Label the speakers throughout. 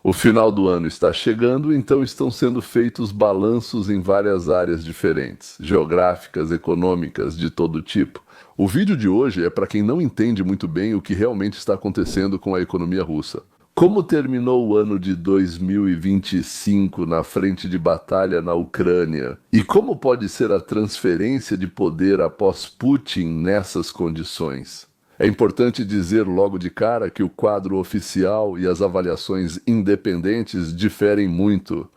Speaker 1: O final do ano está chegando, então estão sendo feitos balanços em várias áreas diferentes, geográficas, econômicas, de todo tipo. O vídeo de hoje é para quem não entende muito bem o que realmente está acontecendo com a economia russa. Como terminou o ano de 2025 na frente de batalha na Ucrânia? E como pode ser a transferência de poder após Putin nessas condições? É importante dizer logo de cara que o quadro oficial e as avaliações independentes diferem muito.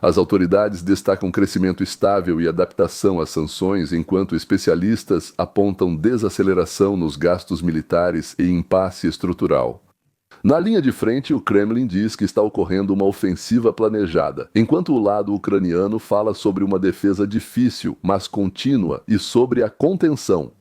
Speaker 1: As autoridades destacam crescimento estável e adaptação às sanções, enquanto especialistas apontam desaceleração nos gastos militares e impasse estrutural. Na linha de frente, o Kremlin diz que está ocorrendo uma ofensiva planejada, enquanto o lado ucraniano fala sobre uma defesa difícil, mas contínua, e sobre a contenção.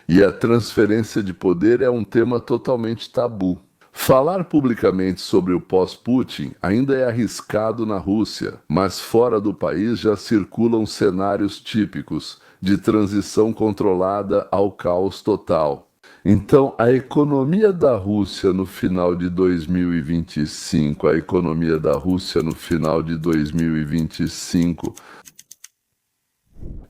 Speaker 1: E a transferência de poder é um tema totalmente tabu. Falar publicamente sobre o pós-Putin ainda é arriscado na Rússia, mas fora do país já circulam cenários típicos de transição controlada ao caos total. Então, a economia da Rússia no final de 2025, a economia da Rússia no final de 2025.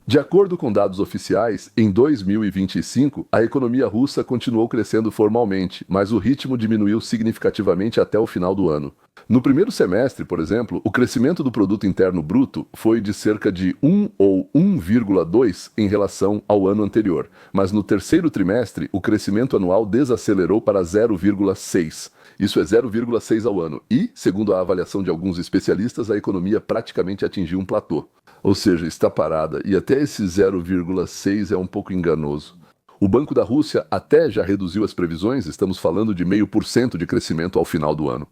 Speaker 1: De acordo com dados oficiais, em 2025, a economia russa continuou crescendo formalmente, mas o ritmo diminuiu significativamente até o final do ano. No primeiro semestre, por exemplo, o crescimento do produto interno bruto foi de cerca de 1 ou 1,2 em relação ao ano anterior, mas no terceiro trimestre, o crescimento anual desacelerou para 0,6. Isso é 0,6 ao ano e, segundo a avaliação de alguns especialistas, a economia praticamente atingiu um platô. Ou seja, está parada, e até esse 0,6 é um pouco enganoso. O Banco da Rússia até já reduziu as previsões, estamos falando de 0,5% de crescimento ao final do ano.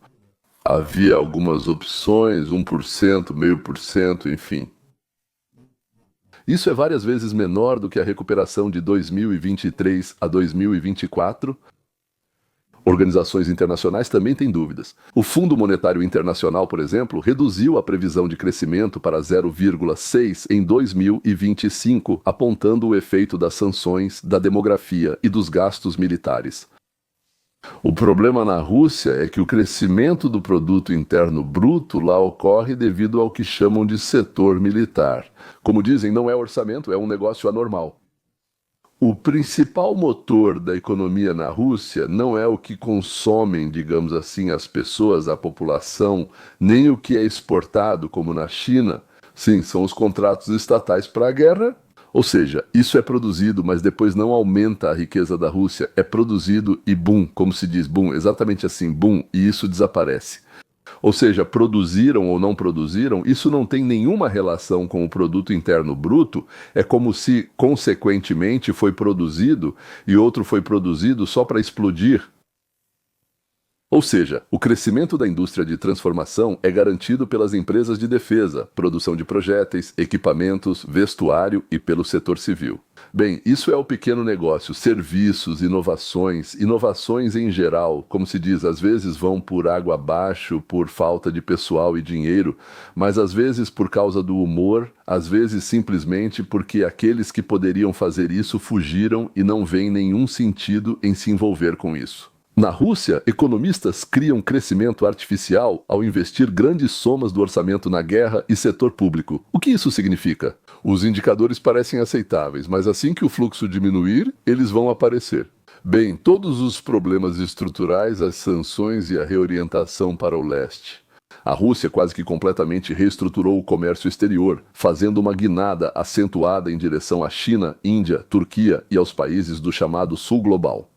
Speaker 1: Havia algumas opções, 1%, 0,5%, enfim. Isso é várias vezes menor do que a recuperação de 2023 a 2024. Organizações internacionais também têm dúvidas. O Fundo Monetário Internacional, por exemplo, reduziu a previsão de crescimento para 0,6 em 2025, apontando o efeito das sanções, da demografia e dos gastos militares. O problema na Rússia é que o crescimento do produto interno bruto lá ocorre devido ao que chamam de setor militar. Como dizem, não é orçamento, é um negócio anormal. O principal motor da economia na Rússia não é o que consomem, digamos assim, as pessoas, a população, nem o que é exportado, como na China. Sim, são os contratos estatais para a guerra. Ou seja, isso é produzido, mas depois não aumenta a riqueza da Rússia. É produzido e boom, como se diz, boom, exatamente assim, boom, e isso desaparece. Ou seja, produziram ou não produziram, isso não tem nenhuma relação com o produto interno bruto, é como se, consequentemente, foi produzido e outro foi produzido só para explodir. Ou seja, o crescimento da indústria de transformação é garantido pelas empresas de defesa, produção de projéteis, equipamentos, vestuário e pelo setor civil. Bem, isso é o pequeno negócio, serviços, inovações em geral, como se diz, às vezes vão por água abaixo, por falta de pessoal e dinheiro, mas às vezes por causa do humor, às vezes simplesmente porque aqueles que poderiam fazer isso fugiram e não veem nenhum sentido em se envolver com isso. Na Rússia, economistas criam crescimento artificial ao investir grandes somas do orçamento na guerra e setor público. O que isso significa? Os indicadores parecem aceitáveis, mas assim que o fluxo diminuir, eles vão aparecer. Bem, todos os problemas estruturais, as sanções e a reorientação para o leste. A Rússia quase que completamente reestruturou o comércio exterior, fazendo uma guinada acentuada em direção à China, Índia, Turquia e aos países do chamado Sul Global.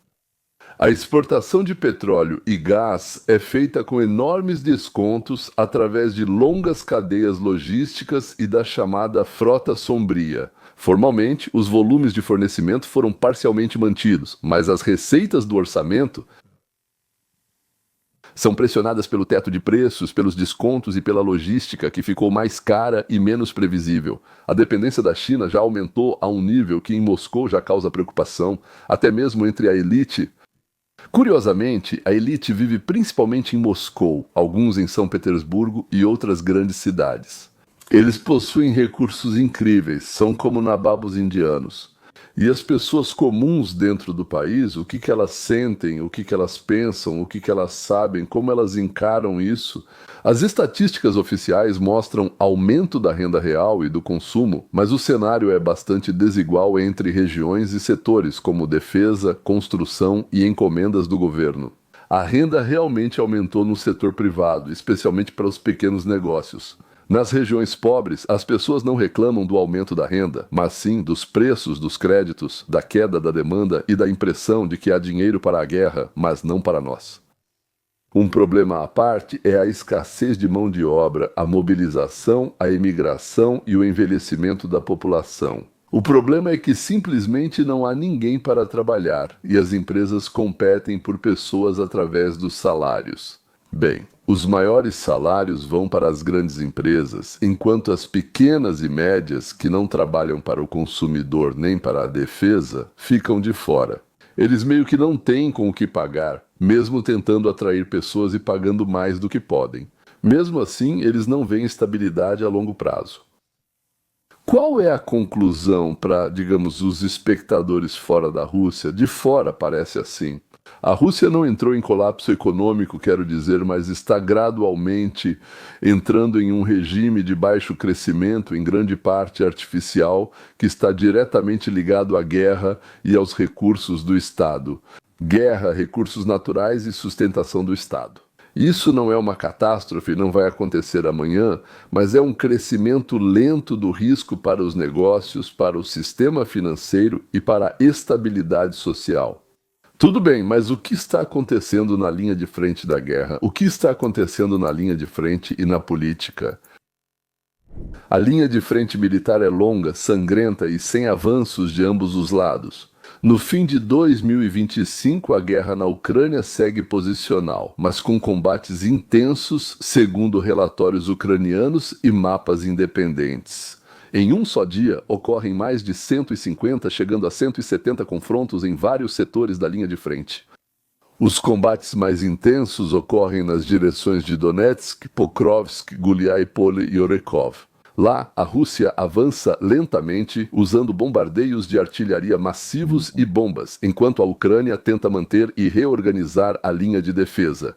Speaker 1: A exportação de petróleo e gás é feita com enormes descontos através de longas cadeias logísticas e da chamada frota sombria. Formalmente, os volumes de fornecimento foram parcialmente mantidos, mas as receitas do orçamento são pressionadas pelo teto de preços, pelos descontos e pela logística que ficou mais cara e menos previsível. A dependência da China já aumentou a um nível que em Moscou já causa preocupação, até mesmo entre a elite. Curiosamente, a elite vive principalmente em Moscou, alguns em São Petersburgo e outras grandes cidades. Eles possuem recursos incríveis, são como nababos indianos. E as pessoas comuns dentro do país, o que que elas sentem, o que que elas pensam, o que que elas sabem, como elas encaram isso. As estatísticas oficiais mostram aumento da renda real e do consumo, mas o cenário é bastante desigual entre regiões e setores, como defesa, construção e encomendas do governo. A renda realmente aumentou no setor privado, especialmente para os pequenos negócios. Nas regiões pobres, as pessoas não reclamam do aumento da renda, mas sim dos preços dos créditos, da queda da demanda e da impressão de que há dinheiro para a guerra, mas não para nós. Um problema à parte é a escassez de mão de obra, a mobilização, a imigração e o envelhecimento da população. O problema é que simplesmente não há ninguém para trabalhar e as empresas competem por pessoas através dos salários. Bem, os maiores salários vão para as grandes empresas, enquanto as pequenas e médias, que não trabalham para o consumidor nem para a defesa, ficam de fora. Eles meio que não têm com o que pagar, mesmo tentando atrair pessoas e pagando mais do que podem. Mesmo assim, eles não veem estabilidade a longo prazo. Qual é a conclusão para, digamos, os espectadores fora da Rússia? De fora parece assim. A Rússia não entrou em colapso econômico, quero dizer, mas está gradualmente entrando em um regime de baixo crescimento, em grande parte artificial, que está diretamente ligado à guerra e aos recursos do Estado. Guerra, recursos naturais e sustentação do Estado. Isso não é uma catástrofe, não vai acontecer amanhã, mas é um crescimento lento do risco para os negócios, para o sistema financeiro e para a estabilidade social. Tudo bem, mas o que está acontecendo na linha de frente da guerra? O que está acontecendo na linha de frente e na política? A linha de frente militar é longa, sangrenta e sem avanços de ambos os lados. No fim de 2025, a guerra na Ucrânia segue posicional, mas com combates intensos, segundo relatórios ucranianos e mapas independentes. Em um só dia, ocorrem mais de 150, chegando a 170 confrontos em vários setores da linha de frente. Os combates mais intensos ocorrem nas direções de Donetsk, Pokrovsk, Guliai-Pole e Orekov. Lá, a Rússia avança lentamente, usando bombardeios de artilharia massivos e bombas, enquanto a Ucrânia tenta manter e reorganizar a linha de defesa.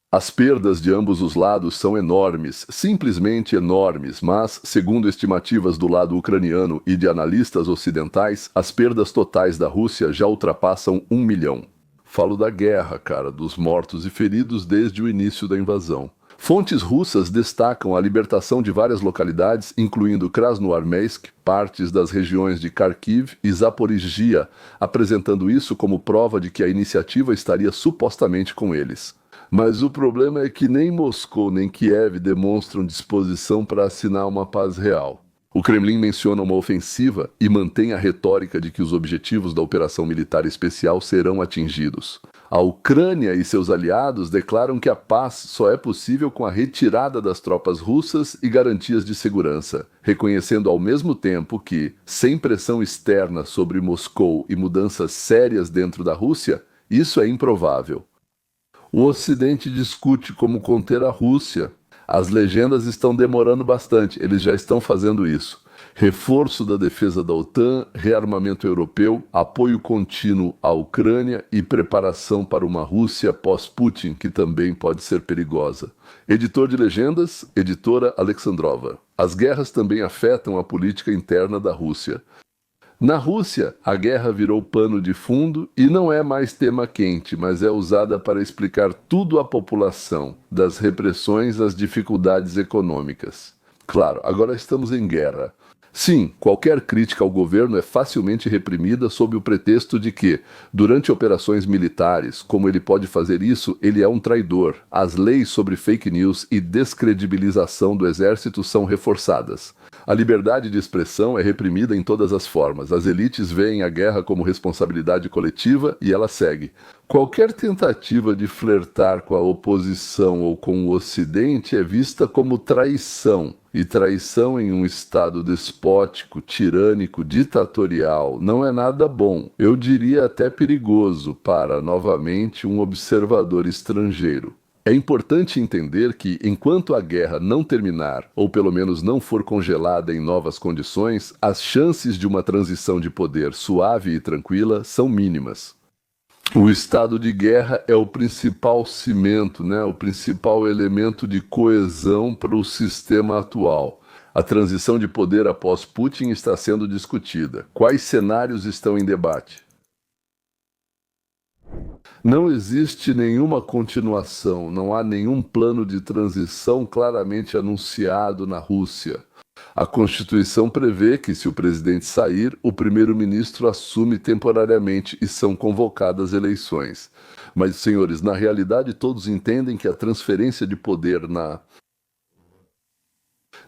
Speaker 1: As perdas de ambos os lados são enormes, simplesmente enormes, mas, segundo estimativas do lado ucraniano e de analistas ocidentais, as perdas totais da Rússia já ultrapassam 1 milhão. Falo da guerra, cara, dos mortos e feridos desde o início da invasão. Fontes russas destacam a libertação de várias localidades, incluindo Krasnoarmeysk, partes das regiões de Kharkiv e Zaporizhia, apresentando isso como prova de que a iniciativa estaria supostamente com eles. Mas o problema é que nem Moscou nem Kiev demonstram disposição para assinar uma paz real. O Kremlin menciona uma ofensiva e mantém a retórica de que os objetivos da operação militar especial serão atingidos. A Ucrânia e seus aliados declaram que a paz só é possível com a retirada das tropas russas e garantias de segurança, reconhecendo ao mesmo tempo que, sem pressão externa sobre Moscou e mudanças sérias dentro da Rússia, isso é improvável. O Ocidente discute como conter a Rússia. As legendas estão demorando bastante, eles já estão fazendo isso. Reforço da defesa da OTAN, rearmamento europeu, apoio contínuo à Ucrânia e preparação para uma Rússia pós-Putin, que também pode ser perigosa. Editor de legendas, editora Alexandrova. As guerras também afetam a política interna da Rússia. Na Rússia, a guerra virou pano de fundo e não é mais tema quente, mas é usada para explicar tudo à população, das repressões às dificuldades econômicas. Claro, agora estamos em guerra. Sim, qualquer crítica ao governo é facilmente reprimida sob o pretexto de que, durante operações militares, como ele pode fazer isso, ele é um traidor. As leis sobre fake news e descredibilização do exército são reforçadas. A liberdade de expressão é reprimida em todas as formas. As elites veem a guerra como responsabilidade coletiva e ela segue. Qualquer tentativa de flertar com a oposição ou com o Ocidente é vista como traição. E traição em um Estado despótico, tirânico, ditatorial não é nada bom. Eu diria até perigoso para, novamente, um observador estrangeiro. É importante entender que, enquanto a guerra não terminar, ou pelo menos não for congelada em novas condições, as chances de uma transição de poder suave e tranquila são mínimas. O estado de guerra é o principal cimento, o principal elemento de coesão para o sistema atual. A transição de poder após Putin está sendo discutida. Quais cenários estão em debate? Não existe nenhuma continuação, não há nenhum plano de transição claramente anunciado na Rússia. A Constituição prevê que, se o presidente sair, o primeiro-ministro assume temporariamente e são convocadas eleições. Mas, senhores, na realidade todos entendem que a transferência de poder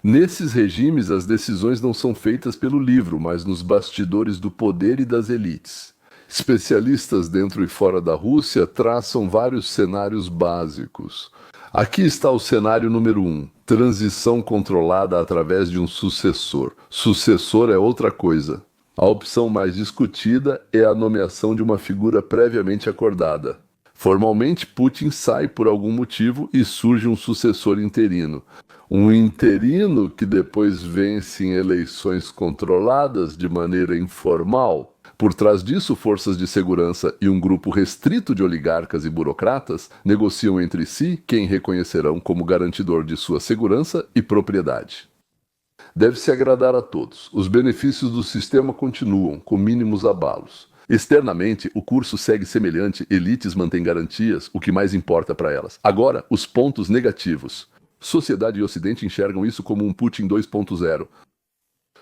Speaker 1: Nesses regimes, as decisões não são feitas pelo livro, mas nos bastidores do poder e das elites. Especialistas dentro e fora da Rússia traçam vários cenários básicos. Aqui está o cenário número 1, transição controlada através de um sucessor. Sucessor é outra coisa. A opção mais discutida é a nomeação de uma figura previamente acordada. Formalmente, Putin sai por algum motivo e surge um sucessor interino. Um interino que depois vence em eleições controladas de maneira informal. Por trás disso, forças de segurança e um grupo restrito de oligarcas e burocratas negociam entre si quem reconhecerão como garantidor de sua segurança e propriedade. Deve-se agradar a todos. Os benefícios do sistema continuam, com mínimos abalos. Externamente, o curso segue semelhante, elites mantêm garantias, o que mais importa para elas. Agora, os pontos negativos. Sociedade e Ocidente enxergam isso como um Putin 2.0.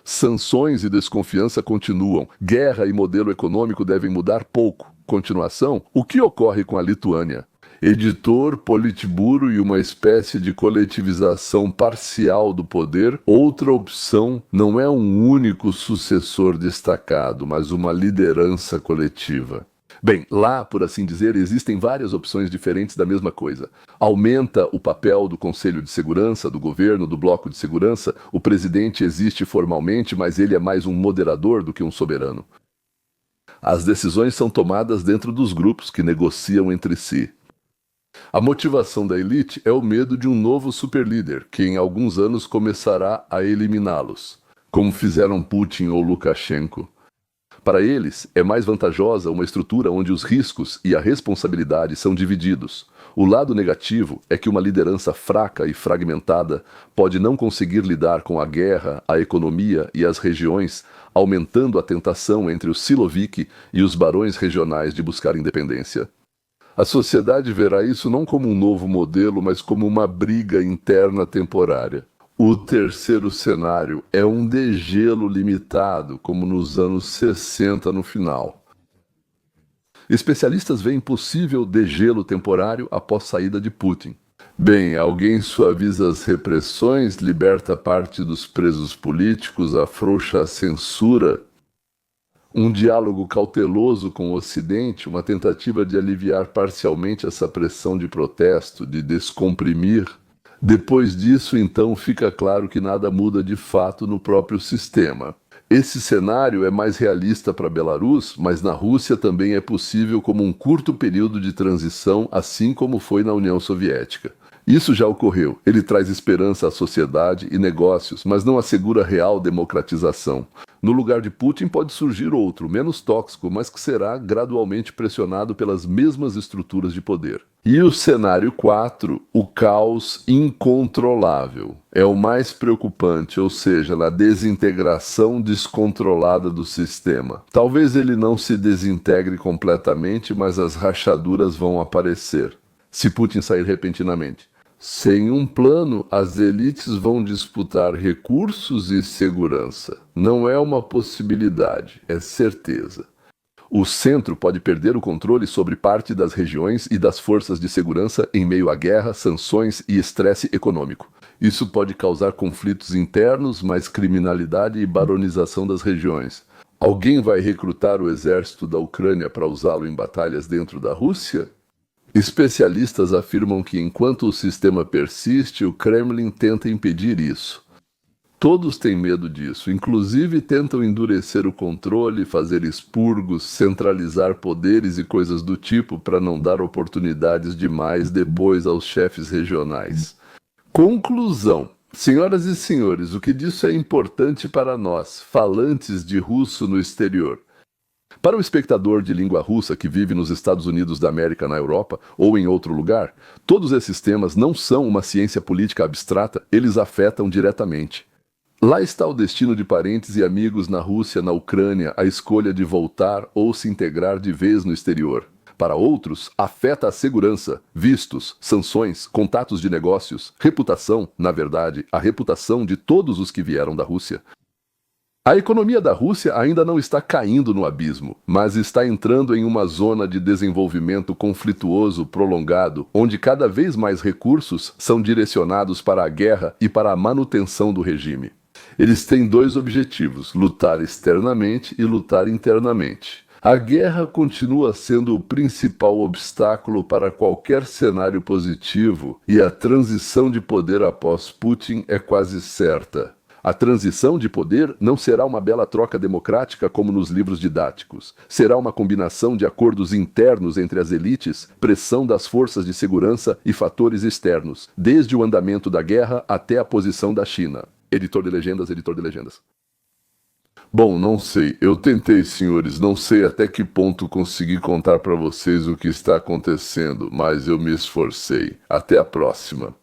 Speaker 1: Sanções e desconfiança continuam. Guerra e modelo econômico devem mudar pouco. Continuação, o que ocorre com a Lituânia? Editor, Politburo e uma espécie de coletivização parcial do poder. Outra opção não é um único sucessor destacado, mas uma liderança coletiva. Bem, lá, por assim dizer, existem várias opções diferentes da mesma coisa. Aumenta o papel do Conselho de Segurança, do governo, do bloco de segurança. O presidente existe formalmente, mas ele é mais um moderador do que um soberano. As decisões são tomadas dentro dos grupos que negociam entre si. A motivação da elite é o medo de um novo superlíder, que em alguns anos começará a eliminá-los, como fizeram Putin ou Lukashenko. Para eles, é mais vantajosa uma estrutura onde os riscos e a responsabilidade são divididos. O lado negativo é que uma liderança fraca e fragmentada pode não conseguir lidar com a guerra, a economia e as regiões, aumentando a tentação entre os Siloviki e os barões regionais de buscar independência. A sociedade verá isso não como um novo modelo, mas como uma briga interna temporária. O terceiro cenário é um degelo limitado, como nos anos 60 no final. Especialistas veem possível degelo temporário após saída de Putin. Bem, alguém suaviza as repressões, liberta parte dos presos políticos, afrouxa a censura. Um diálogo cauteloso com o Ocidente, uma tentativa de aliviar parcialmente essa pressão de protesto, de descomprimir. Depois disso, então, fica claro que nada muda de fato no próprio sistema. Esse cenário é mais realista para Belarus, mas na Rússia também é possível como um curto período de transição, assim como foi na União Soviética. Isso já ocorreu. Ele traz esperança à sociedade e negócios, mas não assegura real democratização. No lugar de Putin pode surgir outro, menos tóxico, mas que será gradualmente pressionado pelas mesmas estruturas de poder. E o cenário 4, o caos incontrolável. É o mais preocupante, ou seja, na desintegração descontrolada do sistema. Talvez ele não se desintegre completamente, mas as rachaduras vão aparecer, se Putin sair repentinamente. Sem um plano, as elites vão disputar recursos e segurança. Não é uma possibilidade, é certeza. O centro pode perder o controle sobre parte das regiões e das forças de segurança em meio à guerra, sanções e estresse econômico. Isso pode causar conflitos internos, mais criminalidade e baronização das regiões. Alguém vai recrutar o exército da Ucrânia para usá-lo em batalhas dentro da Rússia? Especialistas afirmam que enquanto o sistema persiste, o Kremlin tenta impedir isso. Todos têm medo disso, inclusive tentam endurecer o controle, fazer expurgos, centralizar poderes e coisas do tipo para não dar oportunidades demais depois aos chefes regionais. Conclusão. Senhoras e senhores, o que disso é importante para nós, falantes de russo no exterior? Para o espectador de língua russa que vive nos Estados Unidos da América, na Europa ou em outro lugar, todos esses temas não são uma ciência política abstrata, eles afetam diretamente. Lá está o destino de parentes e amigos na Rússia, na Ucrânia, a escolha de voltar ou se integrar de vez no exterior. Para outros, afeta a segurança, vistos, sanções, contatos de negócios, reputação, na verdade, a reputação de todos os que vieram da Rússia. A economia da Rússia ainda não está caindo no abismo, mas está entrando em uma zona de desenvolvimento conflituoso prolongado, onde cada vez mais recursos são direcionados para a guerra e para a manutenção do regime. Eles têm dois objetivos: lutar externamente e lutar internamente. A guerra continua sendo o principal obstáculo para qualquer cenário positivo e a transição de poder após Putin é quase certa. A transição de poder não será uma bela troca democrática como nos livros didáticos. Será uma combinação de acordos internos entre as elites, pressão das forças de segurança e fatores externos, desde o andamento da guerra até a posição da China. Editor de legendas, editor de legendas. Bom, não sei. Eu tentei, senhores. Não sei até que ponto consegui contar para vocês o que está acontecendo, mas eu me esforcei. Até a próxima.